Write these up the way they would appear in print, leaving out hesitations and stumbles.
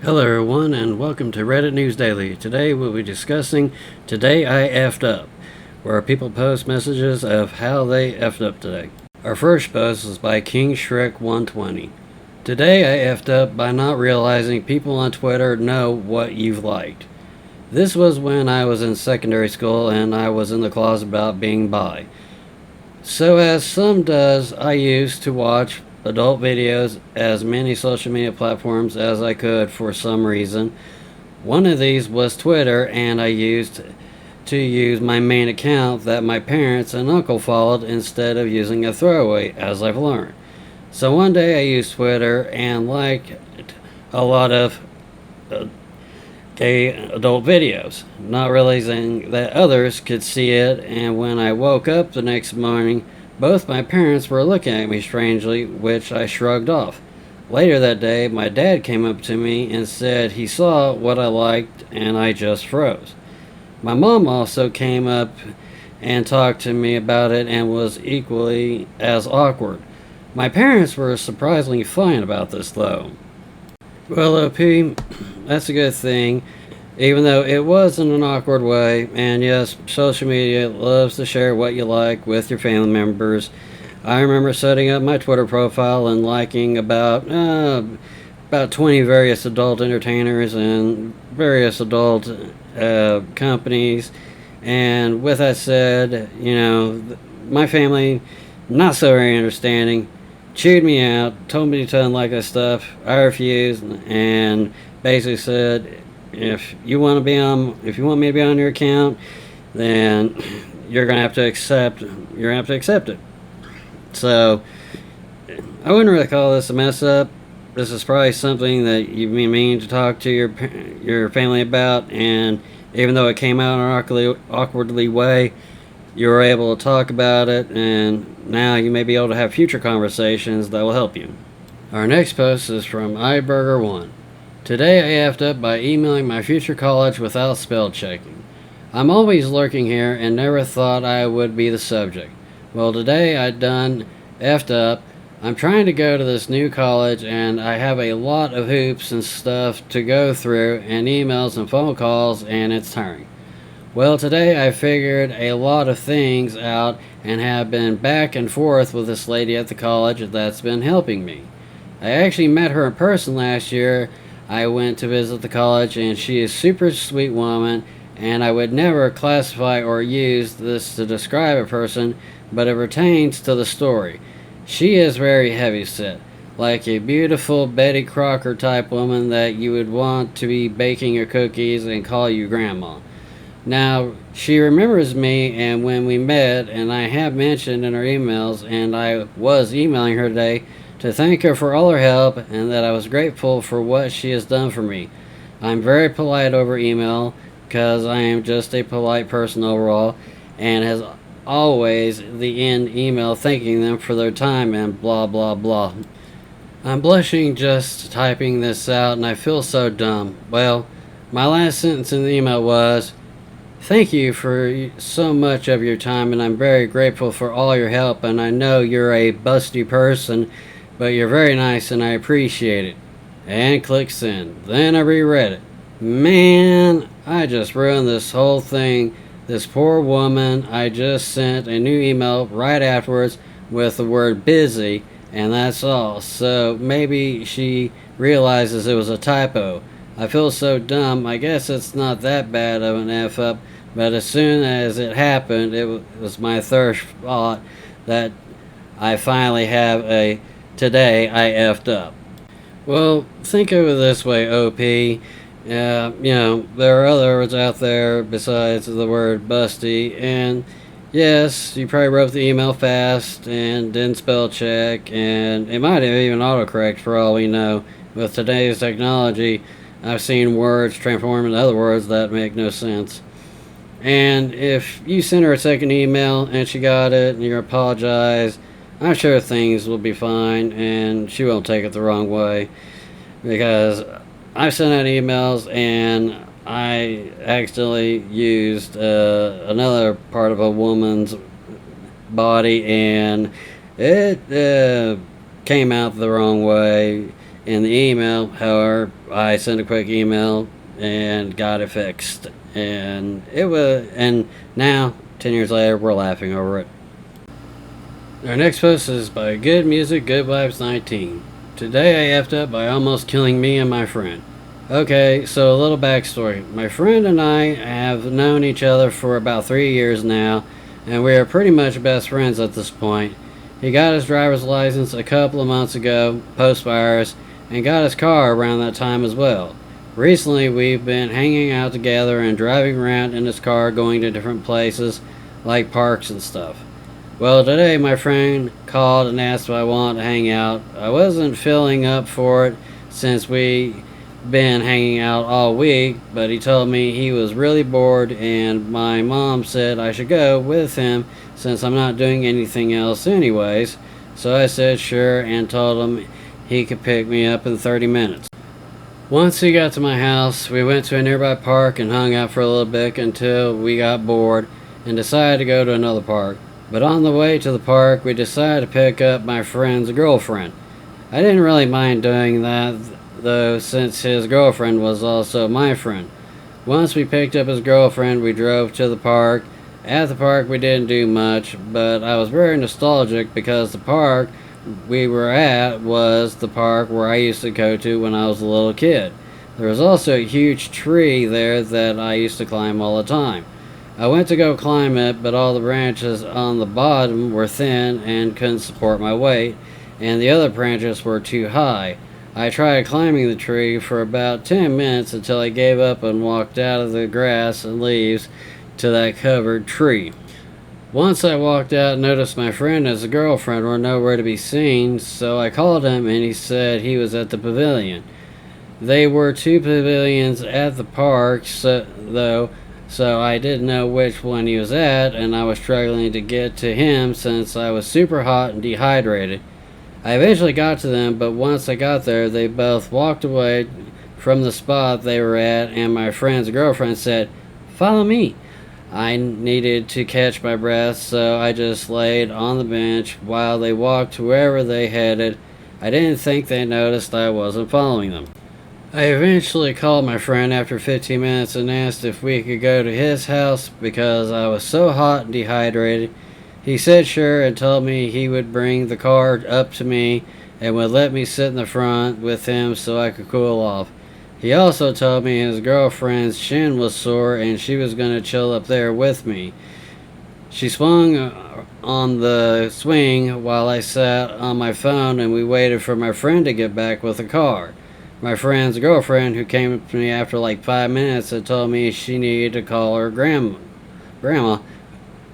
Hello everyone and welcome to Reddit News Daily. Today we'll be discussing Today I Effed Up, where people post messages of how they effed up today. Our first post is by King Shrek 120. Today I effed up by not realizing people on Twitter know what you've liked. This was when I was in secondary school and I was in the closet about being bi. So as some does, I used to watch adult videos as many social media platforms as I could for some reason. One of these was Twitter, and I used to use my main account that my parents and uncle followed instead of using a throwaway, as I've learned. So one day I used Twitter and liked a lot of gay adult videos, not realizing that others could see it, and when I woke up the next morning, both my parents were looking at me strangely, which I shrugged off. Later that day, my dad came up to me and said he saw what I liked, and I just froze. My mom also came up and talked to me about it and was equally as awkward. My parents were surprisingly fine about this, though. Well, OP, that's a good thing, even though it was in an awkward way. And yes, social media loves to share what you like with your family members. I remember setting up my Twitter profile and liking about 20 various adult entertainers and various adult companies. And with that said, my family, not so very understanding, chewed me out, told me to unlike that stuff. I refused, and basically said, if you want me to be on your account, then you're gonna have to accept it. So I wouldn't really call this a mess up. This is probably something that you've been meaning to talk to your family about, and even though it came out in an awkwardly way, you were able to talk about it, and now you may be able to have future conversations that will help you. Our next post is from iBurger1. Today I effed up by emailing my future college without spell checking. I'm always lurking here and never thought I would be the subject. Well, today I done effed up. I'm trying to go to this new college and I have a lot of hoops and stuff to go through and emails and phone calls, and it's tiring. Well, today I figured a lot of things out and have been back and forth with this lady at the college that's been helping me. I actually met her in person last year. I went to visit the college, and she is a super sweet woman, and I would never classify or use this to describe a person, but it pertains to the story. She is very heavyset, like a beautiful Betty Crocker type woman that you would want to be baking your cookies and call you grandma. Now, she remembers me, and when we met, and I have mentioned in her emails, and I was emailing her today to thank her for all her help, and that I was grateful for what she has done for me. I'm very polite over email, because I am just a polite person overall, and as always, the end email thanking them for their time and blah blah blah. I'm blushing just typing this out, and I feel so dumb. Well, my last sentence in the email was, "Thank you for so much of your time, and I'm very grateful for all your help, and I know you're a busty person, but you're very nice and I appreciate it." And click send. Then I reread it. Man, I just ruined this whole thing. This poor woman, I just sent a new email right afterwards with the word busy, and that's all. So maybe she realizes it was a typo. I feel so dumb. I guess it's not that bad of an F up, but as soon as it happened, it was my third thought that I finally have a Today I effed up. Well, think of it this way, OP. There are other words out there besides the word busty, and yes, you probably wrote the email fast and didn't spell check, and it might have even autocorrect for all we know. With today's technology, I've seen words transform into other words that make no sense. And if you send her a second email and she got it and you apologize, I'm sure things will be fine and she won't take it the wrong way. Because I've sent out emails and I accidentally used another part of a woman's body, and it came out the wrong way. in the email. However, I sent a quick email and got it fixed. And now, 10 years later, we're laughing over it. Our next post is by Good Music, Good Vibes 19. Today I effed up by almost killing me and my friend. Okay, so a little backstory. My friend and I have known each other for about 3 years now, and we are pretty much best friends at this point. He got his driver's license a couple of months ago, post-virus, and got his car around that time as well. Recently, we've been hanging out together and driving around in his car going to different places, like parks and stuff. Well, today my friend called and asked if I wanted to hang out. I wasn't feeling up for it since we been hanging out all week, but he told me he was really bored and my mom said I should go with him since I'm not doing anything else anyways. So I said sure and told him he could pick me up in 30 minutes. Once he got to my house, we went to a nearby park and hung out for a little bit until we got bored and decided to go to another park. But on the way to the park, we decided to pick up my friend's girlfriend. I didn't really mind doing that, though, since his girlfriend was also my friend. Once we picked up his girlfriend, we drove to the park. At the park, we didn't do much, but I was very nostalgic because the park we were at was the park where I used to go to when I was a little kid. There was also a huge tree there that I used to climb all the time. I went to go climb it, but all the branches on the bottom were thin and couldn't support my weight, and the other branches were too high. I tried climbing the tree for about 10 minutes until I gave up and walked out of the grass and leaves to that covered tree. Once I walked out and noticed my friend and his girlfriend were nowhere to be seen, so I called him and he said he was at the pavilion. There were two pavilions at the park, so I didn't know which one he was at, and I was struggling to get to him since I was super hot and dehydrated. I eventually got to them, but once I got there, they both walked away from the spot they were at, and my friend's girlfriend said, "Follow me." I needed to catch my breath, so I just laid on the bench while they walked to wherever they headed. I didn't think they noticed I wasn't following them. I eventually called my friend after 15 minutes and asked if we could go to his house because I was so hot and dehydrated. He said sure and told me he would bring the car up to me and would let me sit in the front with him so I could cool off. He also told me his girlfriend's shin was sore and she was going to chill up there with me. She swung on the swing while I sat on my phone and we waited for my friend to get back with the car. My friend's girlfriend, who came up to me after like 5 minutes, had told me she needed to call her grandma,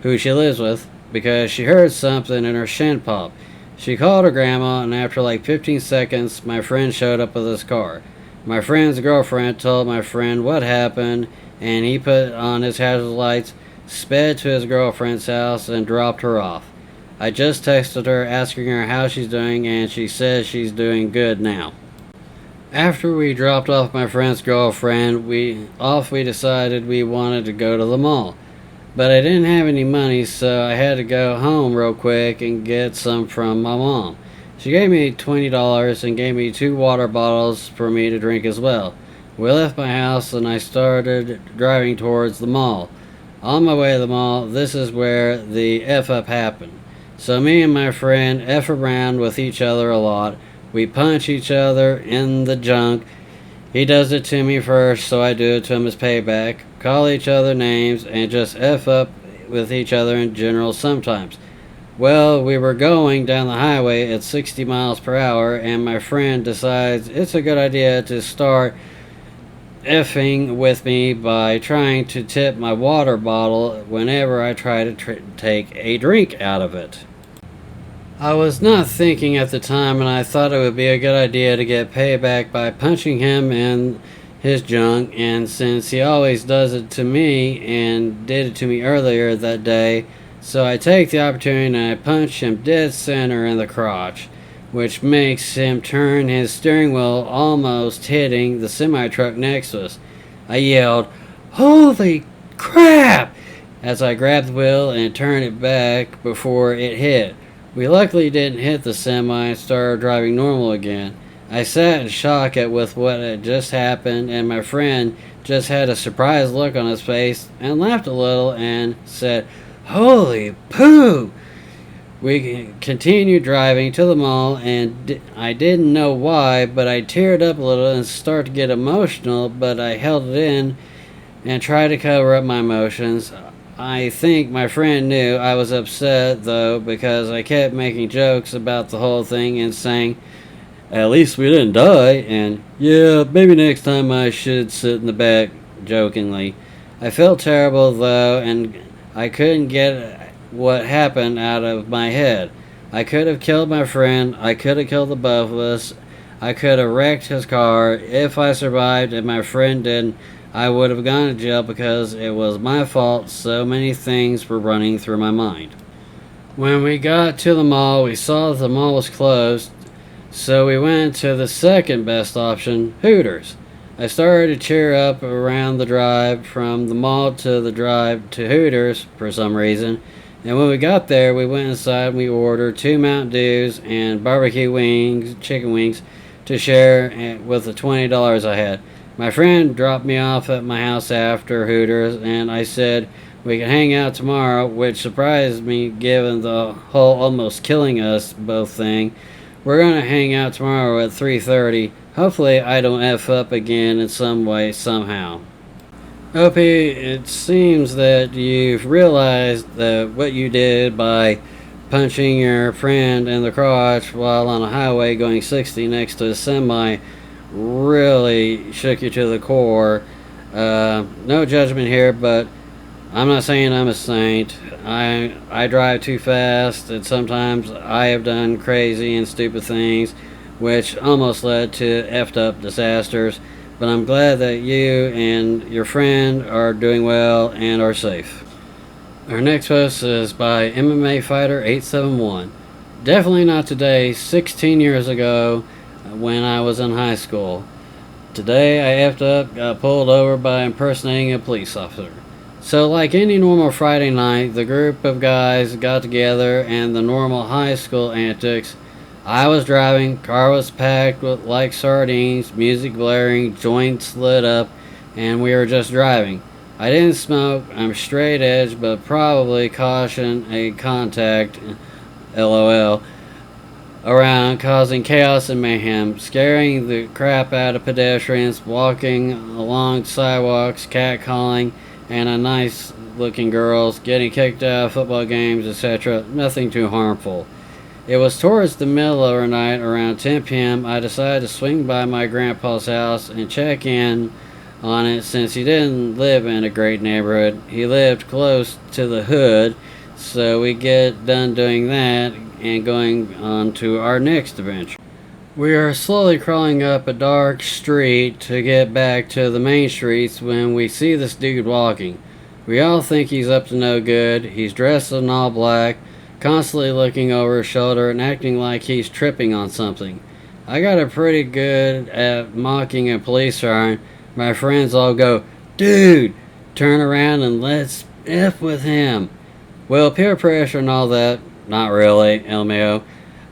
who she lives with, because she heard something in her shin pop. She called her grandma, and after like 15 seconds, my friend showed up with his car. My friend's girlfriend told my friend what happened, and he put on his hazard lights, sped to his girlfriend's house, and dropped her off. I just texted her asking her how she's doing, and she says she's doing good now. After we dropped off my friend's girlfriend, we decided we wanted to go to the mall. But I didn't have any money, so I had to go home real quick and get some from my mom. She gave me $20 and gave me 2 water bottles for me to drink as well. We left my house and I started driving towards the mall. On my way to the mall, this is where the F-up happened. So me and my friend F around with each other a lot. We punch each other in the junk. He does it to me first, so I do it to him as payback. Call each other names and just F up with each other in general sometimes. Well, we were going down the highway at 60 miles per hour and my friend decides it's a good idea to start effing with me by trying to tip my water bottle whenever I try to take a drink out of it. I was not thinking at the time, and I thought it would be a good idea to get payback by punching him in his junk, and since he always does it to me and did it to me earlier that day, so I take the opportunity and I punch him dead center in the crotch, which makes him turn his steering wheel, almost hitting the semi-truck next to us. I yelled, "Holy crap!" as I grabbed the wheel and turned it back before it hit. We luckily didn't hit the semi and started driving normal again. I sat in shock at with what had just happened, and my friend just had a surprised look on his face and laughed a little and said, "Holy poo!" We continued driving to the mall, and I didn't know why, but I teared up a little and started to get emotional, but I held it in and tried to cover up my emotions. I think my friend knew I was upset, though, because I kept making jokes about the whole thing and saying, "At least we didn't die," and "Yeah, maybe next time I should sit in the back," jokingly. I felt terrible, though, and I couldn't get what happened out of my head. I could have killed my friend. I could have killed the both of us. I could have wrecked his car. If I survived and my friend didn't, I would have gone to jail because it was my fault. So many things were running through my mind. When we got to the mall, we saw that the mall was closed, so we went to the second best option, Hooters. I started to cheer up around the drive from the mall to the drive to Hooters for some reason. And when we got there, we went inside and we ordered 2 Mountain Dews and barbecue wings, chicken wings, to share with the $20 I had. My friend dropped me off at my house after Hooters, and I said we could hang out tomorrow, which surprised me given the whole almost killing us both thing. We're gonna hang out tomorrow at 3:30. Hopefully I don't F up again in some way, somehow. Opie, it seems that you've realized that what you did by punching your friend in the crotch while on a highway going 60 next to a semi really shook you to the core. No judgment here, but I'm not saying I'm a saint. I drive too fast, and sometimes I have done crazy and stupid things, which almost led to effed up disasters. But I'm glad that you and your friend are doing well and are safe. Our next post is by MMA Fighter 871. Definitely not today, 16 years ago when I was in high school. Today I effed up, got pulled over by impersonating a police officer. So like any normal Friday night, the group of guys got together and the normal high school antics. I was driving, car was packed with like sardines, music blaring, joints lit up, and we were just driving. I didn't smoke, I'm straight edge, but probably caution a contact, lol, around causing chaos and mayhem, scaring the crap out of pedestrians, walking along sidewalks, catcalling, and a nice looking girls, getting kicked out of football games, etc. Nothing too harmful. It was towards the middle of the night, around 10 p.m. I decided to swing by my grandpa's house and check in on it since he didn't live in a great neighborhood. He lived close to the hood, so we get done doing that and going on to our next adventure. We are slowly crawling up a dark street to get back to the main streets when we see this dude walking. We all think he's up to no good. He's dressed in all black, constantly looking over his shoulder and acting like he's tripping on something. I got a pretty good at mocking a police siren. My friends all go, "Dude, turn around and let's F with him." Well, peer pressure and all that, not really, LMAO.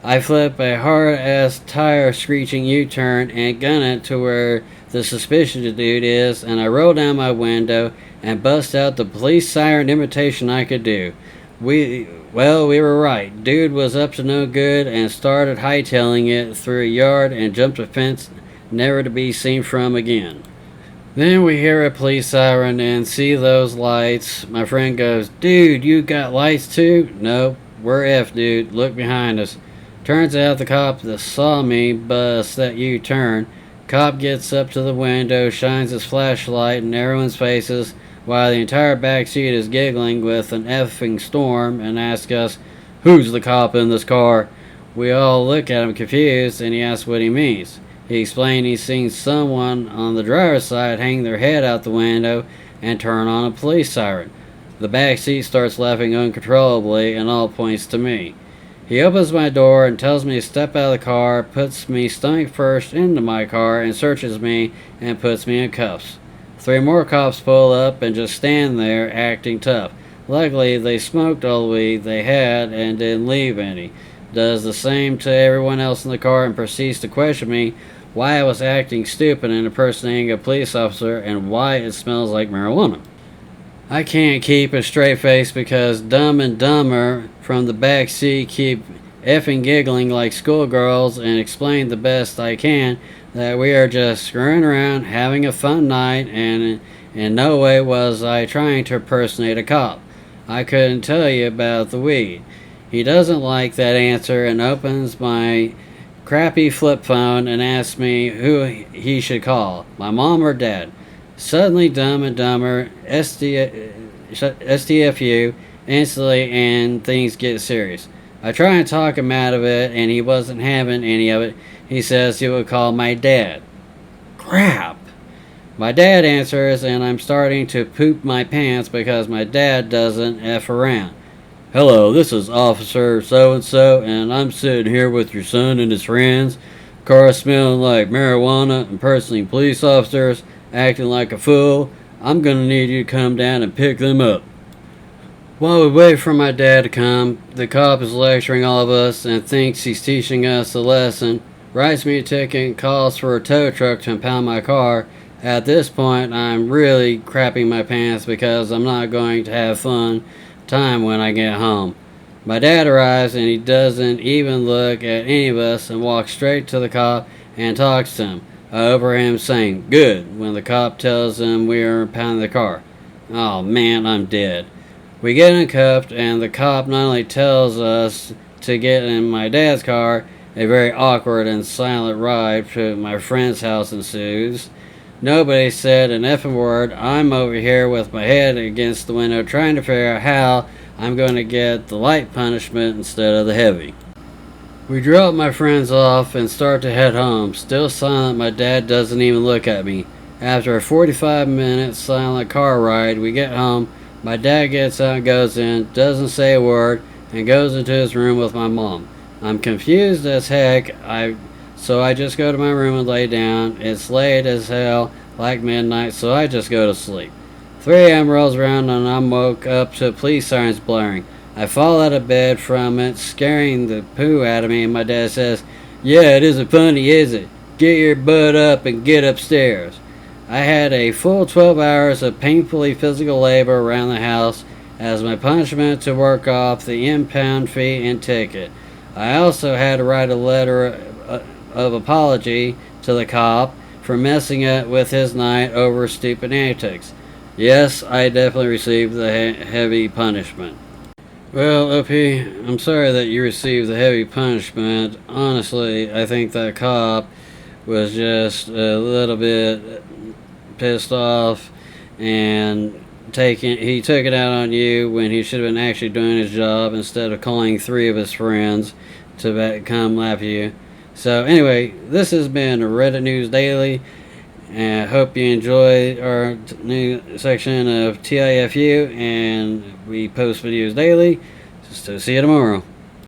I flip a hard-ass tire screeching U-turn and gun it to where the suspicious dude is, and I roll down my window and bust out the police siren imitation I could do. We were right. Dude was up to no good and started hightailing it through a yard and jumped a fence, never to be seen from again. Then we hear a police siren and see those lights. My friend goes, "Dude, you got lights too?" "Nope, we're F, dude. Look behind us." Turns out the cop that saw me bust that U-turn. Cop gets up to the window, shines his flashlight in everyone's faces while the entire back seat is giggling with an effing storm, and asks us, "Who's the cop in this car?" We all look at him confused, and he asks what he means. He explained he's seen someone on the driver's side hang their head out the window and turn on a police siren. The back seat starts laughing uncontrollably and all points to me. He opens my door and tells me to step out of the car, puts me stomach first into my car, and searches me and puts me in cuffs. 3 more cops pull up and just stand there acting tough. Luckily, they smoked all the weed they had and didn't leave any. does the same to everyone else in the car and proceeds to question me why I was acting stupid and impersonating a police officer and why it smells like marijuana. I can't keep a straight face because Dumb and Dumber from the back seat keep effing giggling like schoolgirls and explain the best I can that we are just screwing around, having a fun night, and in no way was I trying to impersonate a cop. I couldn't tell you about the weed. He doesn't like that answer and opens my crappy flip phone and asks me who he should call, my mom or dad. Suddenly, Dumb and Dumber STFU instantly, and things get serious. I try and talk him out of it, and he wasn't having any of it. He says he would call my dad. Crap! My dad answers, and I'm starting to poop my pants because my dad doesn't F around. Hello, this is Officer So-and-so, and I'm sitting here with your son and his friends. Car smelling like marijuana, impersonating police officers, acting like a fool. I'm gonna need you to come down and pick them up. While we wait for my dad to come, the cop is lecturing all of us and thinks he's teaching us a lesson, writes me a ticket and calls for a tow truck to impound my car. At this point, I'm really crapping my pants because I'm not going to have fun time when I get home. My dad arrives and he doesn't even look at any of us and walks straight to the cop and talks to him. I overhear him saying, "Good," when the cop tells him we are impounding the car. Oh man, I'm dead. We get uncuffed and the cop not only tells us to get in my dad's car, a very awkward and silent ride to my friend's house ensues. Nobody said an effing word. I'm over here with my head against the window trying to figure out how I'm going to get the light punishment instead of the heavy. We drop my friends off and start to head home. Still silent, my dad doesn't even look at me. After a 45-minute silent car ride, we get home. My dad gets out and goes in, doesn't say a word, and goes into his room with my mom. I'm confused as heck, so I just go to my room and lay down. It's late as hell, like midnight, so I just go to sleep. 3 a.m. rolls around and I'm woke up to police sirens blaring. I fall out of bed from it, scaring the poo out of me, and my dad says, "Yeah, it isn't funny, is it? Get your butt up and get upstairs." I had a full 12 hours of painfully physical labor around the house as my punishment to work off the impound fee and ticket. I also had to write a letter of apology to the cop for messing up with his night over stupid antics. Yes, I definitely received the heavy punishment. Well, OP, I'm sorry that you received the heavy punishment. Honestly, I think that cop was just a little bit pissed off and he took it out on you when he should have been actually doing his job instead of calling 3 of his friends to come laugh at you. So anyway, this has been Reddit News Daily, and I hope you enjoy our new section of TIFU, and we post videos daily. So see you tomorrow.